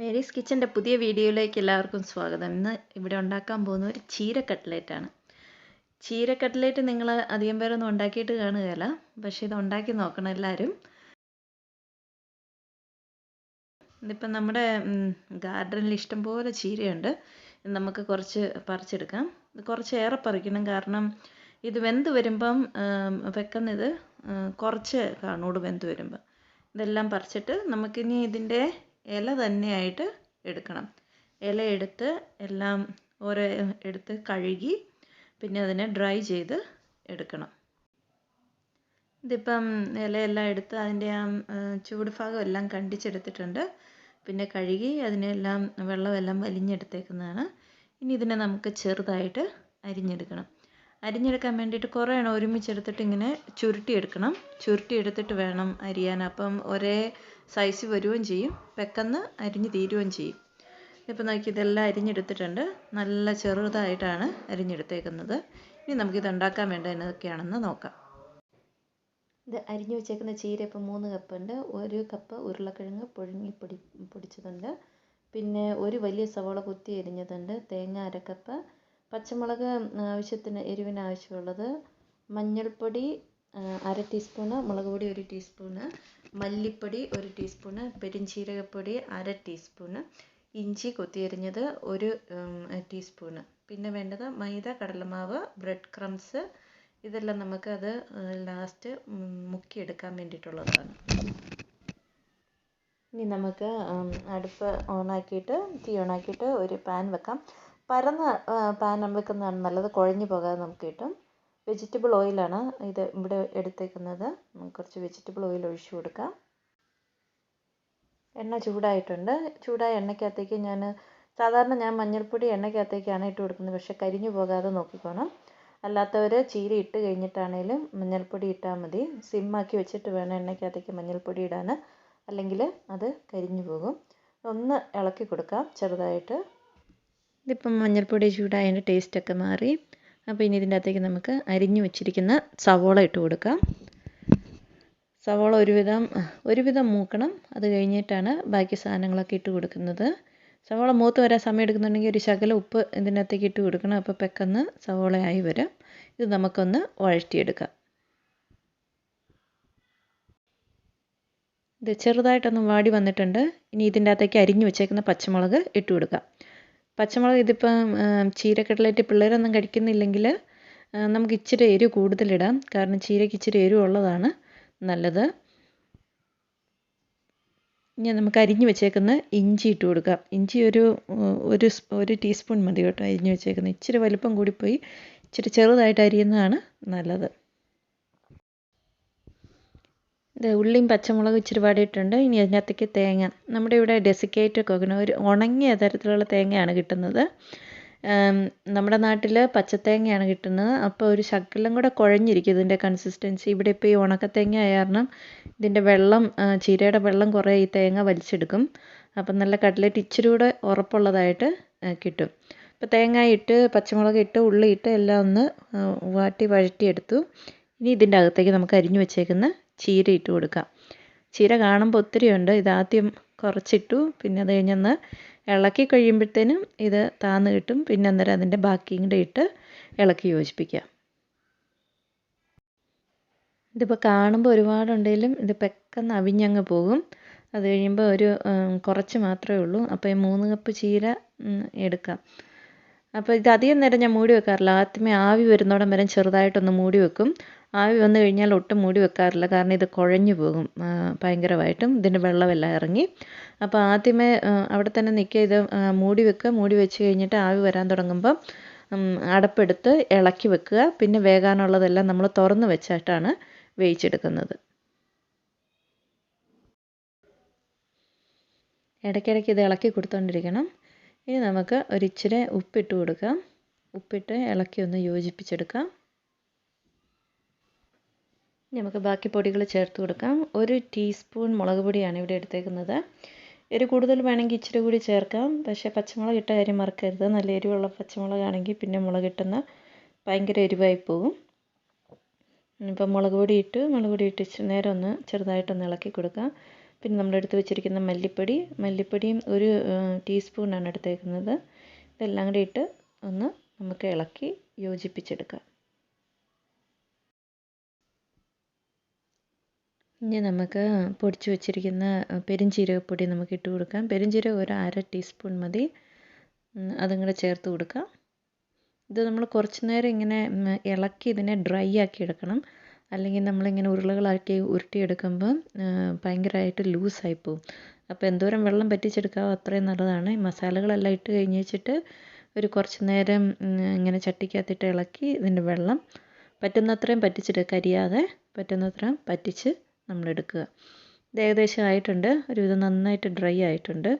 Mary's കിച്ചൻ്റെ പുതിയ വീഡിയോയിലേക്ക് എല്ലാവർക്കും സ്വാഗതം. ഇന്ന് ഇവിടെ ഉണ്ടാക്കാൻ പോകുന്ന ഒരു ചീര കട്ട്ലേറ്റാണ്. ചീര കട്ട്ലേറ്റ് നിങ്ങൾ അധികം പേരൊന്നും ഉണ്ടാക്കിയിട്ട് കാണുകയില്ല, പക്ഷേ ഇത് ഉണ്ടാക്കി നോക്കണം എല്ലാവരും. ഇതിപ്പം നമ്മുടെ ഗാർഡനിൽ ഇഷ്ടംപോലെ ചീരയുണ്ട്. നമുക്ക് കുറച്ച് പറിച്ചെടുക്കാം. കുറച്ച് ഏറെ പറിക്കണം, കാരണം ഇത് വെന്ത് വരുമ്പം വെക്കുന്നത് കുറച്ച് കാണുള്ളൂ. വെന്ത് വരുമ്പം ഇതെല്ലാം പറിച്ചിട്ട് നമുക്കിനി ഇതിൻ്റെ ഇല തന്നെയായിട്ട് എടുക്കണം. ഇല എടുത്ത് എല്ലാം ഓരോ എടുത്ത് കഴുകി പിന്നെ അതിനെ ഡ്രൈ ചെയ്ത് എടുക്കണം. ഇതിപ്പം ഇലയെല്ലാം എടുത്ത് അതിൻ്റെ ആ ചൂട് ഭാഗം എല്ലാം കണ്ടിച്ചെടുത്തിട്ടുണ്ട്. പിന്നെ കഴുകി അതിനെല്ലാം വെള്ളമെല്ലാം വലിഞ്ഞെടുത്തേക്കുന്നതാണ്. ഇനി ഇതിനെ നമുക്ക് ചെറുതായിട്ട് അരിഞ്ഞെടുക്കണം. അരിഞ്ഞെടുക്കാൻ വേണ്ടിയിട്ട് കുറേ എണ്ണം ഒരുമിച്ചെടുത്തിട്ട് ഇങ്ങനെ ചുരുട്ടിയെടുക്കണം. ചുരുട്ടിയെടുത്തിട്ട് വേണം അരിയാൻ. അപ്പം ഒരേ സൈസ് വരികയും ചെയ്യും, പെട്ടെന്ന് അരിഞ്ഞ് തീരുകയും ചെയ്യും. ഇപ്പം നോക്കി ഇതെല്ലാം അരിഞ്ഞെടുത്തിട്ടുണ്ട്. നല്ല ചെറുതായിട്ടാണ് അരിഞ്ഞെടുത്തേക്കുന്നത്. ഇനി നമുക്കിത് ഉണ്ടാക്കാൻ വേണ്ട എന്നതൊക്കെയാണെന്ന് നോക്കാം. ഇത് അരിഞ്ഞു വെച്ചേക്കുന്ന ചീര ഇപ്പം 3 കപ്പുണ്ട്. 1 കപ്പ് ഉരുളക്കിഴങ്ങ് പൊടിച്ചതുണ്ട്. പിന്നെ ഒരു വലിയ സവാള കുത്തി അരിഞ്ഞതുണ്ട്. തേങ്ങ 1/2 കപ്പ്. പച്ചമുളക് ആവശ്യത്തിന് എരിവിന് ആവശ്യമുള്ളത്. മഞ്ഞൾപ്പൊടി 1/2 ടീസ്പൂണ്. മുളക് പൊടി 1 ടീസ്പൂണ്. മല്ലിപ്പൊടി 1 ടീസ്പൂണ്. പെരിഞ്ചീരകപ്പൊടി 1/2 ടീസ്പൂണ്. ഇഞ്ചി കൊത്തിയരിഞ്ഞത് 1 ടീസ്പൂണ്. പിന്നെ വേണ്ടത് മൈദ, കടലമാവ്, ബ്രെഡ് ക്രംസ്. ഇതെല്ലാം നമുക്കത് ലാസ്റ്റ് മുക്കിയെടുക്കാൻ വേണ്ടിയിട്ടുള്ളതാണ്. ഇനി നമുക്ക് അടുപ്പ് ഓണാക്കിയിട്ട് തീ ഓണാക്കിയിട്ട് ഒരു പാൻ വെക്കാം. പരന്ന പാൻ വെക്കുന്നതാണ് നല്ലത്, കുഴഞ്ഞു പോകാതെ നമുക്ക് കിട്ടും. വെജിറ്റബിൾ ഓയിലാണ് ഇത് ഇവിടെ എടുത്തേക്കുന്നത്. കുറച്ച് വെജിറ്റബിൾ ഓയിൽ ഒഴിച്ചു കൊടുക്കാം. എണ്ണ ചൂടായിട്ടുണ്ട്. ചൂടായ എണ്ണയ്ക്കകത്തേക്ക് സാധാരണ ഞാൻ മഞ്ഞൾപ്പൊടി എണ്ണയ്ക്കകത്തേക്കാണ് ഇട്ട് കൊടുക്കുന്നത്, പക്ഷേ കരിഞ്ഞു പോകാതെ നോക്കിക്കോണം. അല്ലാത്തവർ ചീര ഇട്ട് കഴിഞ്ഞിട്ടാണേലും മഞ്ഞൾപ്പൊടി ഇട്ടാൽ മതി. സിമ്മാക്കി വെച്ചിട്ട് വേണം എണ്ണയ്ക്കകത്തേക്ക് മഞ്ഞൾപ്പൊടി ഇടാൻ, അല്ലെങ്കിൽ അത് കരിഞ്ഞു പോകും. ഒന്ന് ഇളക്കി കൊടുക്കാം ചെറുതായിട്ട്. ഇതിപ്പം മഞ്ഞൾപ്പൊടി ചൂടായതിൻ്റെ ടേസ്റ്റൊക്കെ മാറി. അപ്പോൾ ഇനി ഇതിൻ്റെ അകത്തേക്ക് നമുക്ക് അരിഞ്ഞു വെച്ചിരിക്കുന്ന സവോള ഇട്ട് കൊടുക്കാം. സവോള ഒരുവിധം മൂക്കണം. അത് കഴിഞ്ഞിട്ടാണ് ബാക്കി സാധനങ്ങളൊക്കെ ഇട്ട് കൊടുക്കുന്നത്. സവോള മൂത്ത് വരാൻ സമയം എടുക്കുന്നുണ്ടെങ്കിൽ ഒരു ശകലം ഉപ്പ് ഇതിനകത്തേക്ക് ഇട്ട് കൊടുക്കണം. അപ്പോൾ പെട്ടെന്ന് സവോളയായി വരും. ഇത് നമുക്കൊന്ന് വഴറ്റിയെടുക്കാം. ഇത് ചെറുതായിട്ടൊന്ന് വാടി വന്നിട്ടുണ്ട്. ഇനി ഇതിൻ്റെ അകത്തേക്ക് അരിഞ്ഞു വെച്ചേക്കുന്ന പച്ചമുളക് ഇട്ട് കൊടുക്കാം. പച്ചമുളക് ഇതിപ്പം ചീര കട്ട്ലേറ്റ് പിള്ളേരൊന്നും കഴിക്കുന്നില്ലെങ്കിൽ നമുക്ക് ഇച്ചിരി എരിവ് കൂടുതലിടാം, കാരണം ചീരയ്ക്ക് ഇച്ചിരി എരിവുള്ളതാണ് നല്ലത്. ഇനി നമുക്ക് അരിഞ്ഞു വെച്ചേക്കുന്ന ഇഞ്ചി ഇട്ട് കൊടുക്കാം. ഇഞ്ചി ഒരു ടീസ്പൂൺ മതി കേട്ടോ അരിഞ്ഞു വെച്ചേക്കുന്നത്. ഇച്ചിരി വലിപ്പം കൂടിപ്പോയി, ഇച്ചിരി ചെറുതായിട്ട് അരിയുന്നതാണ് നല്ലത്. ഇത് ഉള്ളിയും പച്ചമുളകും ഇച്ചിരി വാടിയിട്ടുണ്ട്. ഇനി അതിനകത്തേക്ക് തേങ്ങ. നമ്മുടെ ഇവിടെ ഡെസിക്കേറ്റഡ് കോക്കനട്ട്, ഒരു ഉണങ്ങിയ തരത്തിലുള്ള തേങ്ങയാണ് കിട്ടുന്നത്. നമ്മുടെ നാട്ടിൽ പച്ചത്തേങ്ങയാണ് കിട്ടുന്നത്. അപ്പോൾ ഒരു ശകലം കൂടെ കുഴഞ്ഞിരിക്കും ഇതിൻ്റെ കൺസിസ്റ്റൻസി. ഇവിടെ ഇപ്പോൾ ഈ ഉണക്കത്തേങ്ങ ആയ കാരണം ഇതിൻ്റെ വെള്ളം, ചീരയുടെ വെള്ളം കുറേ ഈ തേങ്ങ വലിച്ചെടുക്കും. അപ്പം നല്ല കട്ട്ലേറ്റ് ഇച്ചിരി കൂടെ ഉറപ്പുള്ളതായിട്ട് കിട്ടും. അപ്പോൾ തേങ്ങ ഇട്ട് പച്ചമുളക് ഇട്ട് ഉള്ളി ഇട്ട് എല്ലാം ഒന്ന് വഴറ്റിയെടുത്തു. ഇനി ഇതിൻ്റെ അകത്തേക്ക് നമുക്ക് അരിഞ്ഞു വെച്ചേക്കുന്ന ചീര ഇട്ട് കൊടുക്കാം. ചീര കാണുമ്പോൾ ഒത്തിരി ഉണ്ട്. ഇതാദ്യം കുറച്ചിട്ടു, പിന്നെ അത് കഴിഞ്ഞൊന്ന് ഇളക്കി കഴിയുമ്പോഴത്തേനും ഇത് താന്ന് കിട്ടും. പിന്നെ അന്നേരം അതിൻ്റെ ബാക്കിയും കൂടെ ഇട്ട് ഇളക്കി യോജിപ്പിക്കാം. ഇതിപ്പോൾ കാണുമ്പോൾ ഒരുപാടുണ്ടെങ്കിലും ഇത് പെട്ടെന്ന് അവിഞ്ഞങ്ങ് പോകും. അത് കഴിയുമ്പോൾ കുറച്ച് മാത്രമേ ഉള്ളൂ. അപ്പോൾ ഈ 3 കപ്പ് ചീര എടുക്കാം. അപ്പോൾ ഇത് അധികം നേരം ഞാൻ മൂടി വെക്കാറില്ല. ആദ്യമേ ആവി വരുന്നോടം വരെ ചെറുതായിട്ടൊന്ന് മൂടി വെക്കും. ആവി വന്നു കഴിഞ്ഞാൽ ഒട്ടും മൂടി വെക്കാറില്ല, കാരണം ഇത് കുഴഞ്ഞു പോകും ഭയങ്കരമായിട്ടും. ഇതിൻ്റെ വെള്ളമെല്ലാം ഇറങ്ങി. അപ്പോൾ ആദ്യമേ അവിടെ തന്നെ നിൽക്കുക. ഇത് മൂടി വെക്കുക. മൂടി വെച്ച് കഴിഞ്ഞിട്ട് ആവി വരാൻ തുടങ്ങുമ്പം അടപ്പെടുത്ത് ഇളക്കി വെക്കുക. പിന്നെ വേകാനുള്ളതെല്ലാം നമ്മൾ തുറന്ന് വെച്ചിട്ടാണ് വേവിച്ചെടുക്കുന്നത്. ഇടയ്ക്കിടയ്ക്ക് ഇത് ഇളക്കി കൊടുത്തുകൊണ്ടിരിക്കണം. ഇനി നമുക്ക് ഒരിച്ചിരി ഉപ്പിട്ട് കൊടുക്കാം. ഉപ്പിട്ട് ഇളക്കി ഒന്ന് യോജിപ്പിച്ചെടുക്കാം. നമുക്ക് ബാക്കി പൊടികൾ ചേർത്ത് കൊടുക്കാം. 1 ടീസ്പൂൺ മുളക് പൊടിയാണ് ഇവിടെ എടുത്തേക്കുന്നത്. എരിവ് കൂടുതൽ വേണമെങ്കിൽ ഇച്ചിരി കൂടി ചേർക്കാം, പക്ഷേ പച്ചമുളക് ഇട്ട കാര്യം മറക്കരുത്. നല്ല എരിവുള്ള പച്ചമുളകാണെങ്കിൽ പിന്നെ മുളകിട്ടുന്ന ഭയങ്കര എരിവായി പോകും. ഇപ്പം മുളക് പൊടി ഇട്ട് ഇച്ചിരി നേരം ഒന്ന് ചെറുതായിട്ടൊന്ന് ഇളക്കി കൊടുക്കാം. പിന്നെ നമ്മൾ എടുത്ത് വെച്ചിരിക്കുന്ന മല്ലിപ്പൊടിയും ഒരു ടീസ്പൂണാണ് എടുത്തേക്കുന്നത്. ഇതെല്ലാം കൂടി ഇട്ട് ഒന്ന് നമുക്ക് ഇളക്കി യോജിപ്പിച്ചെടുക്കാം. ഇനി നമുക്ക് പൊടിച്ച് വെച്ചിരിക്കുന്ന പെരുംജീരകപ്പൊടി നമുക്ക് ഇട്ട് കൊടുക്കാം. പെരുംജീരകം ഒരു 1/2 ടീസ്പൂൺ മതി. അതും കൂടെ ചേർത്ത് കൊടുക്കാം. ഇത് നമ്മൾ കുറച്ച് നേരം ഇങ്ങനെ ഇളക്കി ഇതിനെ ഡ്രൈ ആക്കി എടുക്കണം. അല്ലെങ്കിൽ നമ്മളിങ്ങനെ ഉരുളകളാക്കി ഉരുട്ടിയെടുക്കുമ്പം ഭയങ്കരമായിട്ട് ലൂസായി പോവും. അപ്പോൾ എന്തോരം വെള്ളം പറ്റിച്ചെടുക്കാവോ അത്രയും നല്ലതാണ്. ഈ മസാലകളെല്ലാം ഇട്ട് കഴിഞ്ഞ് വെച്ചിട്ട് ഒരു കുറച്ച് നേരം ഇങ്ങനെ ചട്ടിക്കകത്തിട്ട് ഇളക്കി ഇതിൻ്റെ വെള്ളം പറ്റുന്നത്രയും പറ്റിച്ചെടുക്കുക. കരിയാതെ പറ്റുന്നത്രയും പറ്റിച്ച് നമ്മളെടുക്കുക. ഇത് ഏകദേശം ആയിട്ടുണ്ട്. ഒരുവിധം നന്നായിട്ട് ഡ്രൈ ആയിട്ടുണ്ട്.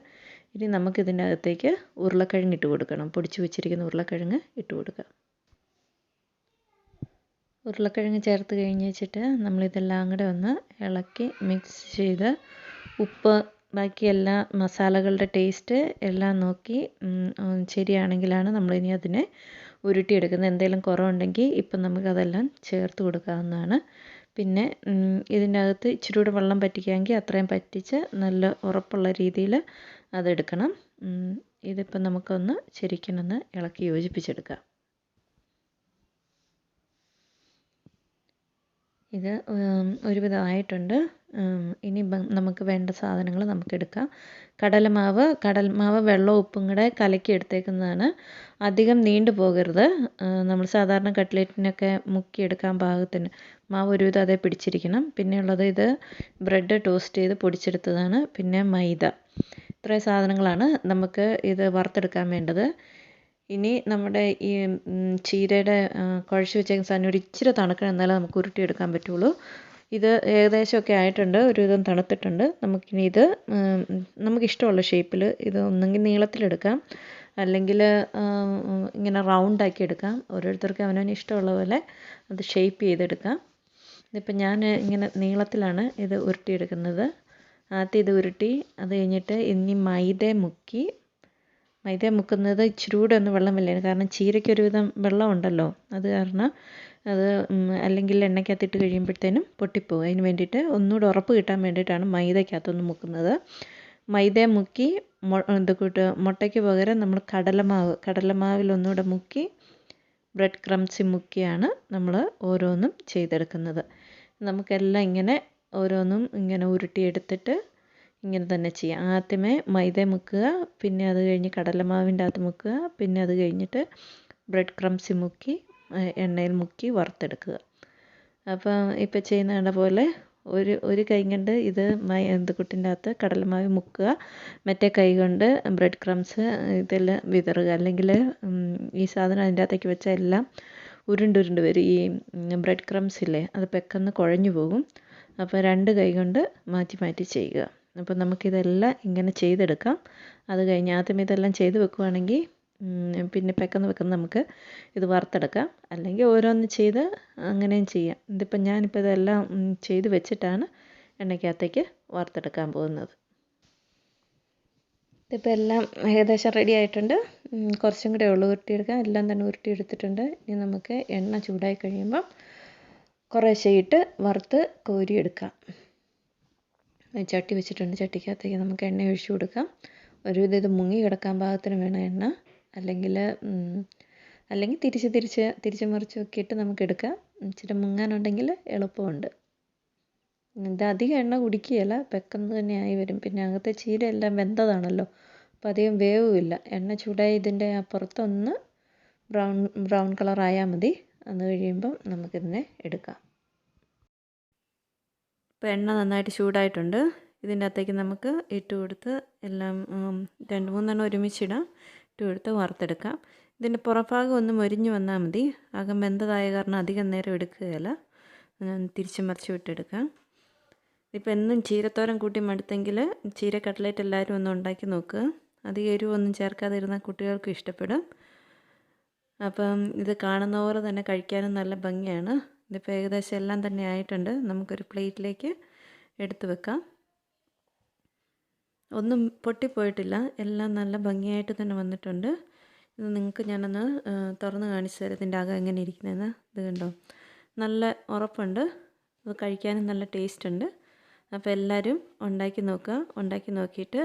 ഇനി നമുക്കിതിൻ്റെ അകത്തേക്ക് ഉരുളക്കിഴങ്ങ് ഇട്ട് കൊടുക്കണം. പൊടിച്ച് വെച്ചിരിക്കുന്ന ഉരുളക്കിഴങ്ങ് ഇട്ട് കൊടുക്കുക. ഉരുളക്കിഴങ്ങ് ചേർത്ത് കഴിഞ്ഞ് വെച്ചിട്ട് നമ്മളിതെല്ലാം കൂടെ ഒന്ന് ഇളക്കി മിക്സ് ചെയ്ത് ഉപ്പ് ബാക്കി എല്ലാ മസാലകളുടെ ടേസ്റ്റ് എല്ലാം നോക്കി ശരിയാണെങ്കിലാണ് നമ്മളിനി അതിനെ ഉരുട്ടിയെടുക്കുന്നത്. എന്തെങ്കിലും കുറവുണ്ടെങ്കിൽ ഇപ്പം നമുക്കതെല്ലാം ചേർത്ത് കൊടുക്കാവുന്നതാണ്. പിന്നെ ഇതിൻ്റെ അകത്ത് ഇച്ചിരി കൂടെ വെള്ളം പറ്റിക്കാമെങ്കിൽ അത്രയും പറ്റിച്ച് നല്ല ഉറപ്പുള്ള രീതിയിൽ അതെടുക്കണം. ഇതിപ്പം നമുക്കൊന്ന് ശരിക്കും ഇളക്കി യോജിപ്പിച്ചെടുക്കാം. ഇത് ഒരുവിധമായിട്ടുണ്ട്. ഇനി നമുക്ക് വേണ്ട സാധനങ്ങൾ നമുക്കെടുക്കാം. കടൽമാവ് വെള്ളവും ഉപ്പും കൂടെ കലക്കി എടുത്തേക്കുന്നതാണ്. അധികം നീണ്ടു പോകരുത്. നമ്മൾ സാധാരണ കട്ട്ലേറ്റിനൊക്കെ മുക്കിയെടുക്കാൻ പാകത്തിന് മാവ് ഒരുവിധം അതേ പിടിച്ചിരിക്കണം. പിന്നെയുള്ളത് ഇത് ബ്രെഡ് ടോസ്റ്റ് ചെയ്ത് പൊടിച്ചെടുത്തതാണ്. പിന്നെ മൈദ. ഇത്രയും സാധനങ്ങളാണ് നമുക്ക് ഇത് വറുത്തെടുക്കാൻ വേണ്ടത്. ഇനി നമ്മുടെ ഈ ചീരയുടെ കുഴച്ച് വെച്ചേക്കുന്ന സാധനം ഒരു ഇച്ചിരി തണുക്കണം, എന്നാലേ നമുക്ക് ഉരുട്ടിയെടുക്കാൻ പറ്റുള്ളൂ. ഇത് ഏകദേശമൊക്കെ ആയിട്ടുണ്ട്. ഒരുവിധം തണുത്തിട്ടുണ്ട്. നമുക്കിനി ഇത് നമുക്കിഷ്ടമുള്ള ഷേപ്പിൽ ഇത് ഒന്നെങ്കിൽ നീളത്തിലെടുക്കാം, അല്ലെങ്കിൽ ഇങ്ങനെ റൗണ്ടാക്കി എടുക്കാം. ഓരോരുത്തർക്കും അവനവന് ഇഷ്ടമുള്ള പോലെ അത് ഷേപ്പ് ചെയ്തെടുക്കാം. ഇതിപ്പോൾ ഞാൻ ഇങ്ങനെ നീളത്തിലാണ് ഇത് ഉരുട്ടിയെടുക്കുന്നത്. ആദ്യം ഇത് ഉരുട്ടി അത് കഴിഞ്ഞിട്ട് ഇനി മൈദ മുക്കുന്നത് ഇച്ചിരി കൂടെ ഒന്ന് വെള്ളം വലിയാണ്. കാരണം ചീരയ്ക്ക് ഒരുവിധം വെള്ളം ഉണ്ടല്ലോ. അത് കാരണം അത് അല്ലെങ്കിൽ എണ്ണയ്ക്കകത്തിട്ട് കഴിയുമ്പോഴത്തേനും പൊട്ടിപ്പോകും. അതിന് വേണ്ടിയിട്ട് ഒന്നുകൂടെ ഉറപ്പ് കിട്ടാൻ വേണ്ടിയിട്ടാണ് മൈദയ്ക്കകത്തൊന്ന് മുക്കുന്നത്. മൈദ മുക്കി മുട്ടയ്ക്ക് പകരം നമ്മൾ കടലമാവിൽ ഒന്നുകൂടെ മുക്കി ബ്രെഡ് ക്രംസിൽ മുക്കിയാണ് നമ്മൾ ഓരോന്നും ചെയ്തെടുക്കുന്നത്. നമുക്കെല്ലാം ഇങ്ങനെ ഓരോന്നും ഇങ്ങനെ ഉരുട്ടിയെടുത്തിട്ട് ഇങ്ങനെ തന്നെ ചെയ്യാം. ആദ്യമേ മൈദ മുക്കുക, പിന്നെ അത് കഴിഞ്ഞ് കടലമാവിൻ്റെ അകത്ത് മുക്കുക, പിന്നെ അത് കഴിഞ്ഞിട്ട് ബ്രെഡ് ക്രംസിൽ മുക്കി എണ്ണയിൽ മുക്കി വറുത്തെടുക്കുക. അപ്പം ഇപ്പം ചെയ്യുന്ന പോലെ ഒരു കൈ കൊണ്ട് ഇത് കുട്ടിൻ്റെ അകത്ത് കടലമാവ് മുക്കുക, മറ്റേ കൈ കൊണ്ട് ബ്രെഡ് ക്രംസ് ഇതെല്ലാം വിതറുക. അല്ലെങ്കിൽ ഈ സാധനം അതിൻ്റെ അകത്തേക്ക് വെച്ചാൽ എല്ലാം ഉരുണ്ട് വരും. ഈ ബ്രെഡ് ക്രംസ് ഇല്ലേ, അത് പെട്ടെന്ന് കുഴഞ്ഞു പോകും. അപ്പോൾ 2 കൈ കൊണ്ട് മാറ്റി ചെയ്യുക. അപ്പോൾ നമുക്കിതെല്ലാം ഇങ്ങനെ ചെയ്തെടുക്കാം. അത് കഴിഞ്ഞ് ആദ്യം ഇതെല്ലാം ചെയ്ത് വെക്കുവാണെങ്കിൽ പിന്നെ പെട്ടെന്ന് നമുക്ക് ഇത് വറുത്തെടുക്കാം. അല്ലെങ്കിൽ ഓരോന്ന് ചെയ്ത് അങ്ങനെയും ചെയ്യാം. ഞാനിപ്പോൾ ഇതെല്ലാം ചെയ്ത് വെച്ചിട്ടാണ് എണ്ണയ്ക്കകത്തേക്ക് വറുത്തെടുക്കാൻ പോകുന്നത്. ഇതിപ്പോൾ എല്ലാം ഏകദേശം റെഡി ആയിട്ടുണ്ട്. കുറച്ചും കൂടെ ഉള്ളൂ ഉരുട്ടിയെടുക്കാൻ. എല്ലാം തന്നെ ഉരുട്ടിയെടുത്തിട്ടുണ്ട്. ഇനി നമുക്ക് എണ്ണ ചൂടായി കഴിയുമ്പം കുറേശ്ശെ ഇട്ട് വറുത്ത് കോരിയെടുക്കാം. ചട്ടി വെച്ചിട്ടുണ്ട്. ചട്ടിക്കകത്തേക്ക് നമുക്ക് എണ്ണ ഒഴിച്ചു കൊടുക്കാം. ഒരുവിധം ഇത് മുങ്ങി കിടക്കാൻ പാകത്തിന് വേണം എണ്ണ. അല്ലെങ്കിൽ തിരിച്ച് മറിച്ചൊക്കെ ഇട്ട് നമുക്കെടുക്കാം. ഇച്ചിരി മുങ്ങാനുണ്ടെങ്കിൽ എളുപ്പമുണ്ട്. ഇത് അധികം എണ്ണ കുടിക്കുകയില്ല, പെട്ടെന്ന് തന്നെ ആയി വരും. പിന്നെ അകത്തെ ചീര എല്ലാം വെന്തതാണല്ലോ, അപ്പോൾ അധികം വേവുമില്ല. എണ്ണ ചൂടായി ഇതിൻ്റെ പുറത്തൊന്ന് ബ്രൗൺ കളറായാൽ മതി. അത് കഴിയുമ്പം നമുക്കിതിനെ എടുക്കാം. ഇപ്പോൾ എണ്ണ നന്നായിട്ട് ചൂടായിട്ടുണ്ട്. ഇതിൻ്റെ അകത്തേക്ക് നമുക്ക് ഇട്ട് കൊടുത്ത് എല്ലാം 2-3 ഒരുമിച്ചിടാം. ഇട്ട് കൊടുത്ത് വറുത്തെടുക്കാം. ഇതിൻ്റെ പുറഭാഗം ഒന്ന് മൊരിഞ്ഞ് വന്നാൽ മതി. അകം വെന്തതായ കാരണം അധികം നേരം എടുക്കുകയില്ല. തിരിച്ച് മറിച്ച് വിട്ടെടുക്കാം. ഇപ്പോൾ എന്നും ചീരത്തോരൻ കൂട്ടി മടുത്തെങ്കിൽ ചീര കട്ട്ലേറ്റ് എല്ലാവരും ഒന്ന് ഉണ്ടാക്കി നോക്കുക. അധികം എരിവൊന്നും ചേർക്കാതെ ഇരുന്നാൽ കുട്ടികൾക്കും ഇഷ്ടപ്പെടും. അപ്പം ഇത് കാണുന്ന പോലെ തന്നെ കഴിക്കാനും നല്ല ഭംഗിയാണ്. ഇതിപ്പോൾ ഏകദേശം എല്ലാം തന്നെ ആയിട്ടുണ്ട്. നമുക്കൊരു പ്ലേറ്റിലേക്ക് എടുത്ത് വെക്കാം. ഒന്നും പൊട്ടിപ്പോയിട്ടില്ല. എല്ലാം നല്ല ഭംഗിയായിട്ട് തന്നെ വന്നിട്ടുണ്ട്. ഇത് നിങ്ങൾക്ക് ഞാനൊന്ന് തുറന്ന് കാണിച്ചു തരാം ഇതിൻ്റെ അകം എങ്ങനെ ഇരിക്കുന്നതെന്ന്. ഇത് കണ്ടോ, നല്ല ഉറപ്പുണ്ട്. അത് കഴിക്കാനും നല്ല ടേസ്റ്റ് ഉണ്ട്. അപ്പോൾ എല്ലാവരും ഉണ്ടാക്കി നോക്കുക. ഉണ്ടാക്കി നോക്കിയിട്ട്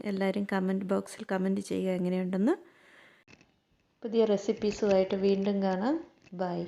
എല്ലാവരും കമൻറ്റ് ബോക്സിൽ കമൻറ്റ് ചെയ്യുക എങ്ങനെയുണ്ടെന്ന്. പുതിയ റെസിപ്പീസുമായിട്ട് വീണ്ടും കാണാം. ബൈ.